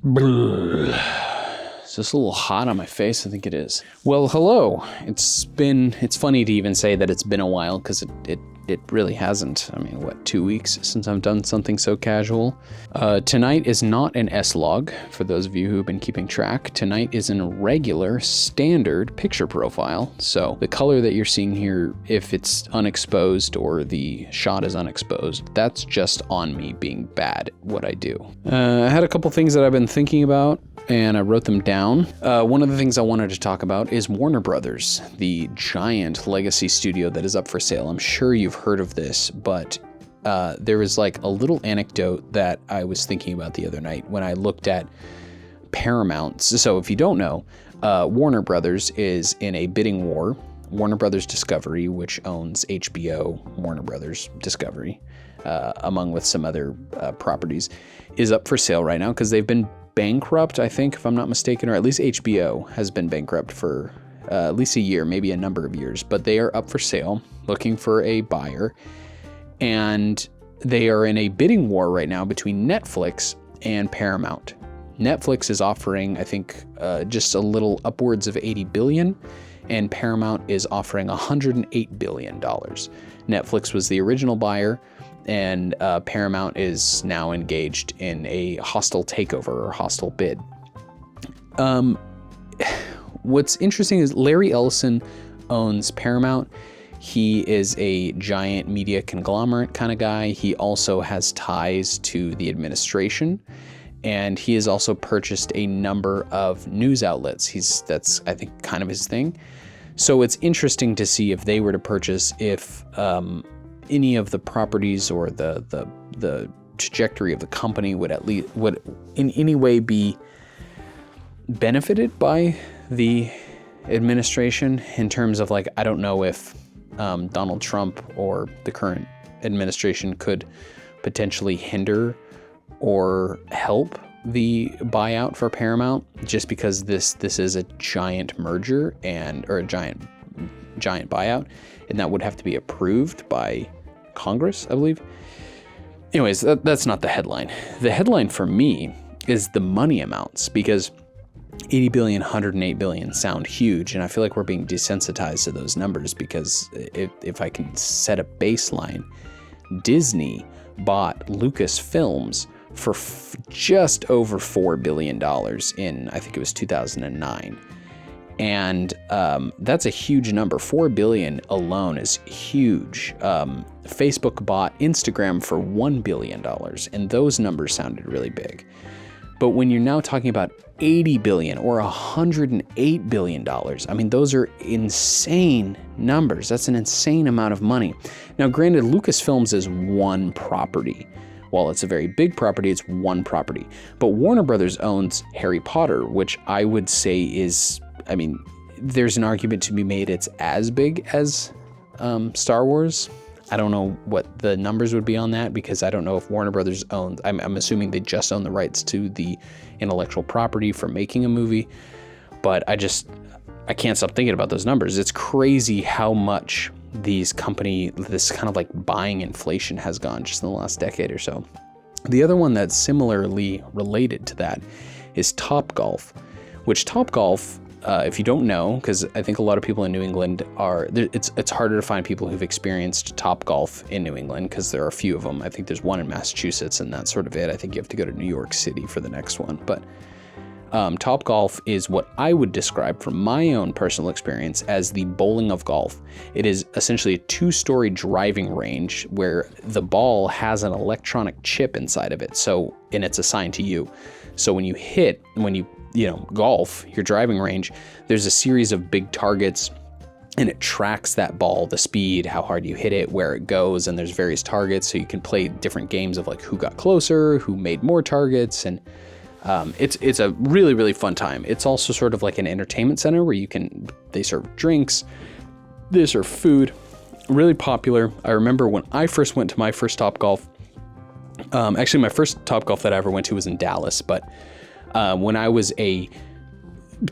Is this a little hot on my face? I think it is. Well, hello. It's funny to even say that it's been a while because it really hasn't. I mean, 2 weeks since I've done something so casual. Tonight is not an S-Log, for those of you who've been keeping track. Tonight is a regular, standard picture profile. So the color that you're seeing here, if it's unexposed or the shot is unexposed, that's just on me being bad at what I do. I had a couple things that I've been thinking about, and I wrote them down. One of the things I wanted to talk about is Warner Brothers, the giant legacy studio that is up for sale. I'm sure you've heard of this, but there was like a little anecdote that I was thinking about the other night when I looked at Paramount. So if you don't know, Warner Brothers is in a bidding war. Warner Brothers Discovery, which owns HBO, Warner Brothers Discovery, among with some other properties, is up for sale right now because they've been bankrupt, I think, if I'm not mistaken, or at least HBO has been bankrupt for at least a year, maybe a number of years, but they are up for sale looking for a buyer. And they are in a bidding war right now between Netflix and Paramount. Netflix is offering, I think, just a little upwards of $80 billion, and Paramount is offering $108 billion. Netflix was the original buyer, and Paramount is now engaged in a hostile takeover or hostile bid. What's interesting is Larry Ellison owns Paramount. He is a giant media conglomerate kind of guy. He also has ties to the administration, and he has also purchased a number of news outlets. That's I think kind of his thing. So it's interesting to see if they were to purchase, if any of the properties or the trajectory of the company would in any way be benefited by the administration, in terms of, like, I don't know if Donald Trump or the current administration could potentially hinder or help the buyout for Paramount, just because this is a giant merger or a giant buyout, and that would have to be approved by Congress, I believe. Anyways, that's not the headline. The headline for me is the money amounts, because 80 billion, 108 billion sound huge, and I feel like we're being desensitized to those numbers, because if I can set a baseline, Disney bought Lucasfilms for just over $4 billion in, I think it was 2009. And that's a huge number. $4 billion alone is huge. Facebook bought Instagram for $1 billion, and those numbers sounded really big. But when you're now talking about 80 billion or $108 billion, I mean, those are insane numbers. That's an insane amount of money. Now, granted, Lucasfilms is one property. While it's a very big property, it's one property. But Warner Brothers owns Harry Potter, which I would say is, I mean, there's an argument to be made it's as big as Star Wars. I don't know what the numbers would be on that, because I don't know if Warner Brothers owns, I'm assuming they just own the rights to the intellectual property for making a movie. But I can't stop thinking about those numbers. It's crazy how much this kind of like buying inflation has gone just in the last decade or so. The other one that's similarly related to that is Topgolf, which Topgolf, if you don't know, because I think a lot of people in New England it's harder to find people who've experienced Topgolf in New England, because there are a few of them. I think there's one in Massachusetts, and that's sort of it. I think you have to go to New York City for the next one. But Topgolf is what I would describe from my own personal experience as the bowling of golf. It is essentially a 2-story driving range where the ball has an electronic chip inside of it. So, and it's assigned to you. So when you golf, your driving range, there's a series of big targets, and it tracks that ball, the speed, how hard you hit it, where it goes, and there's various targets, so you can play different games of like who got closer, who made more targets, and it's a really, really fun time. It's also sort of like an entertainment center where they serve drinks, they serve food, really popular. I remember when I first went to my first Topgolf, actually my first Topgolf that I ever went to was in Dallas, but when I was a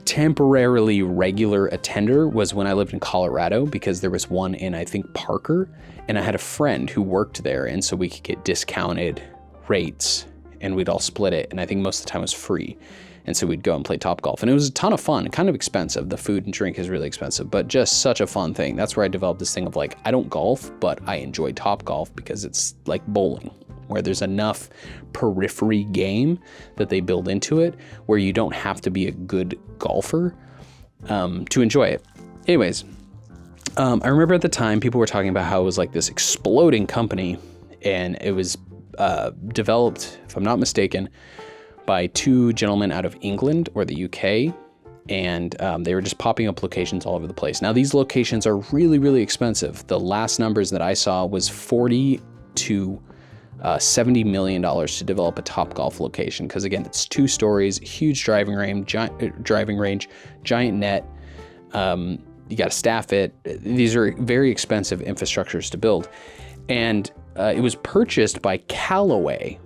temporarily regular attender was when I lived in Colorado, because there was one in, I think, Parker, and I had a friend who worked there, and so we could get discounted rates and we'd all split it. And I think most of the time it was free. And so we'd go and play Topgolf, and it was a ton of fun, kind of expensive. The food and drink is really expensive, but just such a fun thing. That's where I developed this thing of like, I don't golf, but I enjoy Topgolf because it's like bowling, where there's enough periphery game that they build into it where you don't have to be a good golfer to enjoy it. Anyways, I remember at the time people were talking about how it was like this exploding company, and it was developed, if I'm not mistaken, by two gentlemen out of England or the UK, and they were just popping up locations all over the place. Now, these locations are really, really expensive. The last numbers that I saw was $40 to $70 million to develop a Topgolf location, because again, it's 2 stories, huge driving range, giant net. You got to staff it. These are very expensive infrastructures to build, and it was purchased by Callaway,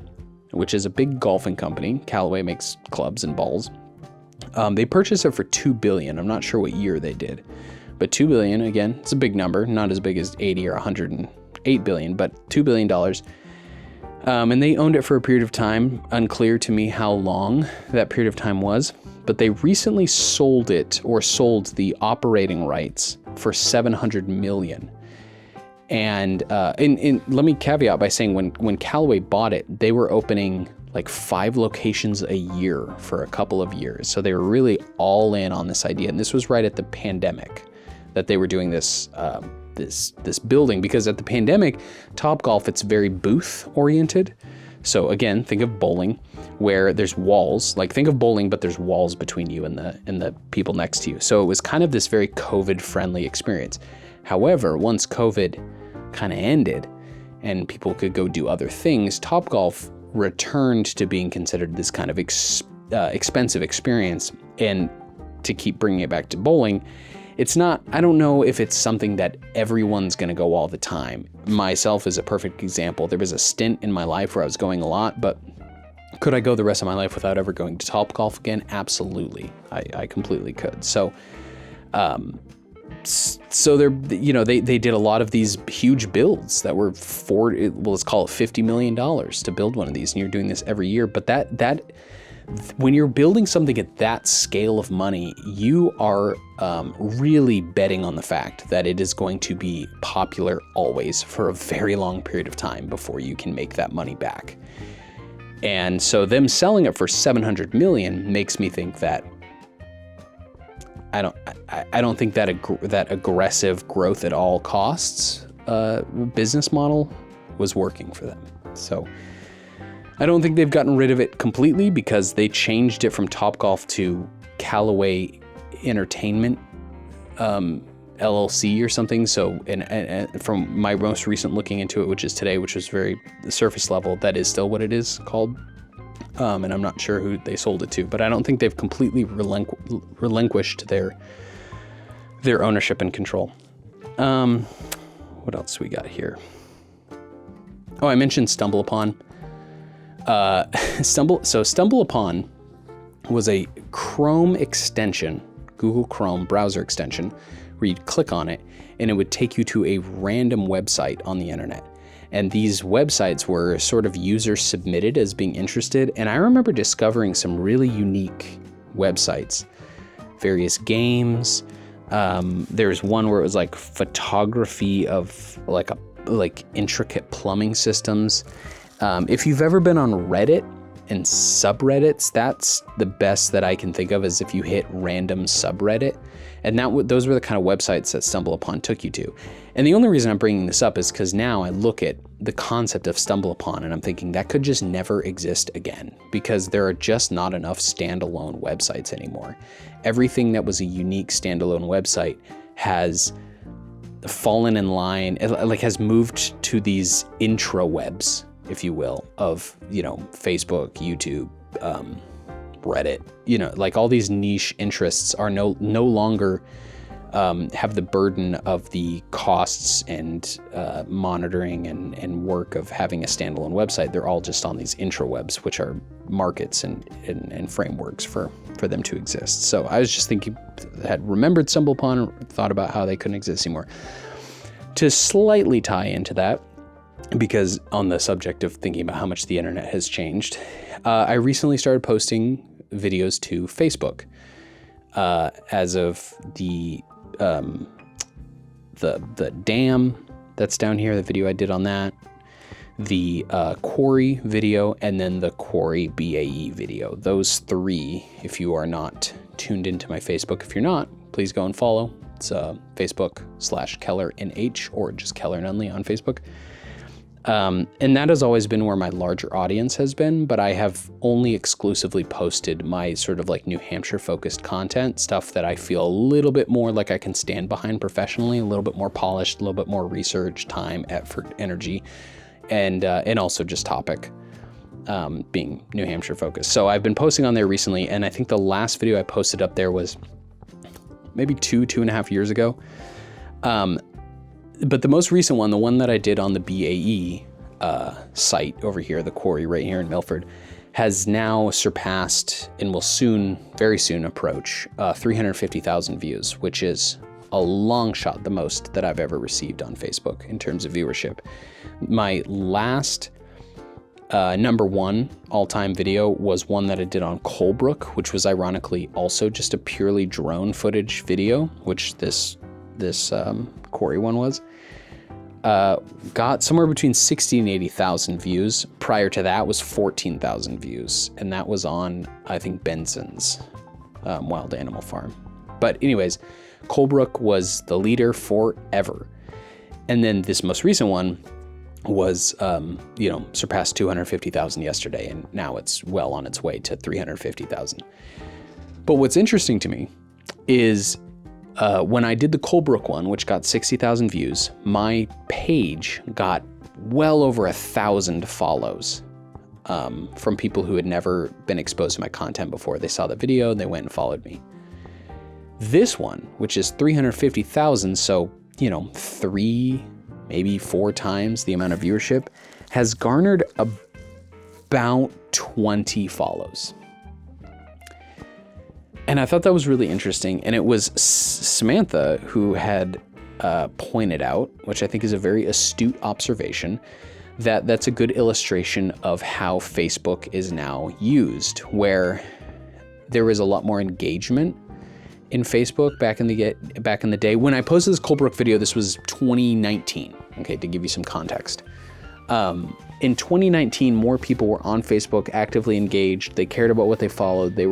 which is a big golfing company. Callaway makes clubs and balls. They purchased it for $2 billion. I'm not sure what year they did, but $2 billion, again, it's a big number, not as big as 80 or 108 billion, but $2 billion. And they owned it for a period of time. Unclear to me how long that period of time was, but they recently sold it, or sold the operating rights for $700 million. And let me caveat by saying when Callaway bought it, they were opening like 5 locations a year for a couple of years. So they were really all in on this idea. And this was right at the pandemic that they were doing this building, because at the pandemic, Topgolf, it's very booth oriented. So again, think of bowling where there's walls, like think of bowling, but there's walls between you and the people next to you. So it was kind of this very COVID friendly experience. However, once COVID kind of ended and people could go do other things, Topgolf returned to being considered this kind of expensive experience. And to keep bringing it back to bowling, it's not, I don't know if it's something that everyone's going to go all the time. Myself is a perfect example. There was a stint in my life where I was going a lot, but could I go the rest of my life without ever going to Topgolf again? Absolutely. I completely could. So they're, they did a lot of these huge builds that were let's call it $50 million to build one of these. And you're doing this every year. But that when you're building something at that scale of money, you are really betting on the fact that it is going to be popular always for a very long period of time before you can make that money back. And so them selling it for $700 million makes me think that I don't think that aggressive growth at all costs business model was working for them. So I don't think they've gotten rid of it completely, because they changed it from Topgolf to Callaway Entertainment LLC or something. So and from my most recent looking into it, which is today, which was very surface level, that is still what it is called. And I'm not sure who they sold it to, but I don't think they've completely relinquished their ownership and control. What else we got here? Oh, I mentioned StumbleUpon. StumbleUpon was a Chrome extension, Google Chrome browser extension, where you'd click on it and it would take you to a random website on the internet. And these websites were sort of user submitted as being interested. And I remember discovering some really unique websites, various games. There's one where it was like photography of like intricate plumbing systems. If you've ever been on Reddit and subreddits, that's the best that I can think of, is if you hit random subreddit. And those were the kind of websites that StumbleUpon took you to. And the only reason I'm bringing this up is because now I look at the concept of StumbleUpon and I'm thinking that could just never exist again, because there are just not enough standalone websites anymore. Everything that was a unique standalone website has fallen in line, like has moved to these intrawebs, if you will, of, Facebook, YouTube, Reddit, like all these niche interests are no longer have the burden of the costs and monitoring and work of having a standalone website. They're all just on these intrawebs, which are markets and frameworks for them to exist. So I was just thinking, had remembered StumbleUpon, thought about how they couldn't exist anymore. To slightly tie into that, because on the subject of thinking about how much the internet has changed, I recently started posting videos to Facebook. As of the dam that's down here, the video I did on that, the Quarry video, and then the Quarry BAE video. Those three, if you are not tuned into my Facebook, if you're not, please go and follow. It's Facebook/KellerNH, or just Keller Nunley on Facebook. And that has always been where my larger audience has been, but I have only exclusively posted my sort of like New Hampshire focused content, stuff that I feel a little bit more like I can stand behind professionally, a little bit more polished, a little bit more research, time, effort, energy, and also just topic, being New Hampshire focused. So I've been posting on there recently, and I think the last video I posted up there was maybe 2.5 years ago. But the most recent one, the one that I did on the BAE site over here, the quarry right here in Milford, has now surpassed and will soon, very soon approach 350,000 views, which is a long shot the most that I've ever received on Facebook in terms of viewership. My last number one all-time video was one that I did on Colebrook, which was ironically also just a purely drone footage video, which this quarry one was. Got somewhere between 60 and 80,000 views. Prior to that was 14,000 views, and that was on, I think, Benson's Wild Animal Farm. But anyways, Colebrook was the leader forever. And then this most recent one was, surpassed 250,000 yesterday, and now it's well on its way to 350,000. But what's interesting to me is when I did the Colebrook one, which got 60,000 views, my page got well over 1,000 follows from people who had never been exposed to my content before. They saw the video, they went and followed me. This one, which is 350,000, so, 3, maybe 4 times the amount of viewership, has garnered about 20 follows. And I thought that was really interesting. And it was Samantha who had pointed out, which I think is a very astute observation, that that's a good illustration of how Facebook is now used, where there was a lot more engagement in Facebook back in the day. When I posted this Colebrook video, this was 2019, okay, to give you some context. In 2019, more people were on Facebook, actively engaged. They cared about what they followed. They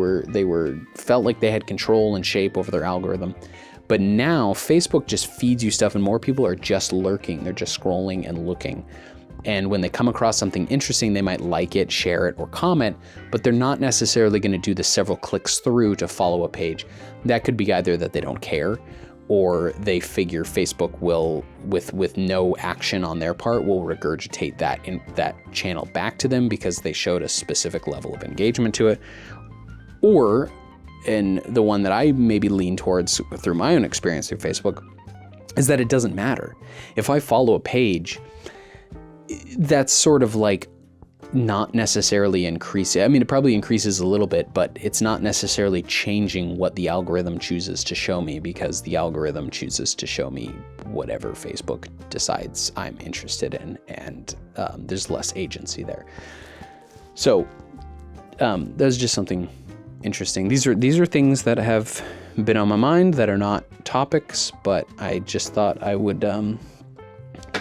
felt like they had control and shape over their algorithm. But now Facebook just feeds you stuff, and more people are just lurking. They're just scrolling and looking. And when they come across something interesting, they might like it, share it, or comment, but they're not necessarily going to do the several clicks through to follow a page. That could be either that they don't care, or they figure Facebook will, with no action on their part, will regurgitate that channel back to them because they showed a specific level of engagement to it. Or, and the one that I maybe lean towards through my own experience through Facebook, is that it doesn't matter. If I follow a page, that's sort of like not necessarily increasing. I mean, it probably increases a little bit, but it's not necessarily changing what the algorithm chooses to show me, because the algorithm chooses to show me whatever Facebook decides I'm interested in, and there's less agency there. So that's just something interesting. These are things that have been on my mind that are not topics, but I just thought I would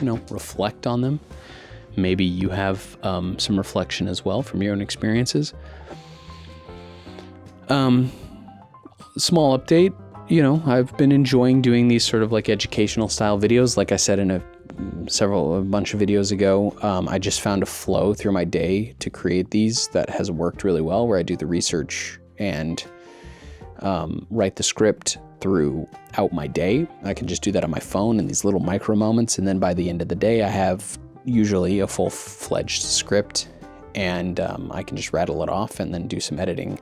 reflect on them. Maybe you have some reflection as well from your own experiences. Small update, I've been enjoying doing these sort of like educational style videos. Like I said in a bunch of videos ago, I just found a flow through my day to create these that has worked really well, where I do the research and write the script throughout my day. I can just do that on my phone in these little micro moments, and then by the end of the day I have usually a full-fledged script, and I can just rattle it off and then do some editing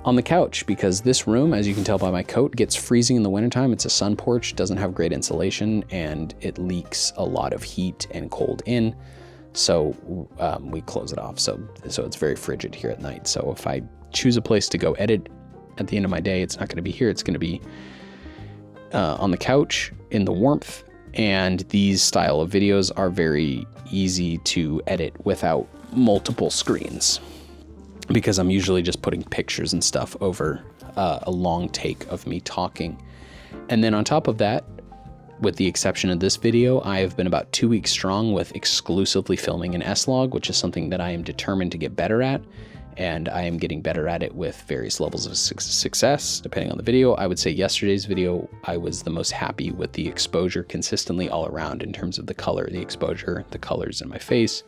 on the couch, because this room, as you can tell by my coat, gets freezing in the wintertime. It's a sun porch, doesn't have great insulation, and it leaks a lot of heat and cold in, so we close it off. So it's very frigid here at night. So if I choose a place to go edit at the end of my day, it's not going to be here. It's going to be on the couch in the warmth, And these style of videos are very easy to edit without multiple screens, because I'm usually just putting pictures and stuff over a long take of me talking. And then on top of that, with the exception of this video, I have been about 2 weeks strong with exclusively filming in S-Log, which is something that I am determined to get better at. And I am getting better at it with various levels of success, depending on the video. I would say yesterday's video, I was the most happy with the exposure consistently all around in terms of the color, the exposure, the colors in my face.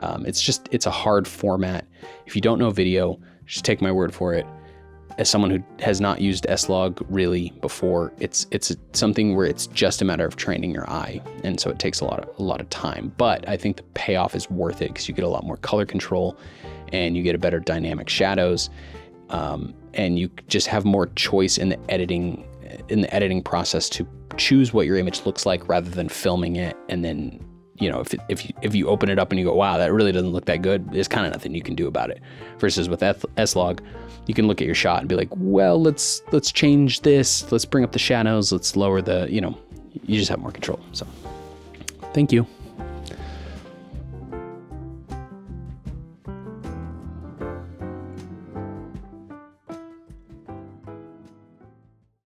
It's a hard format. If you don't know video, just take my word for it. As someone who has not used S-Log really before, it's something where it's just a matter of training your eye, and so it takes a lot of time. But I think the payoff is worth it because you get a lot more color control, and you get a better dynamic shadows, and you just have more choice in the editing process to choose what your image looks like rather than filming it and then, you know, if you open it up and you go, wow, that really doesn't look that good, there's kind of nothing you can do about it. Versus with S-Log, you can look at your shot and be like, well, let's change this, let's bring up the shadows, let's lower the, you know, you just have more control. So thank you.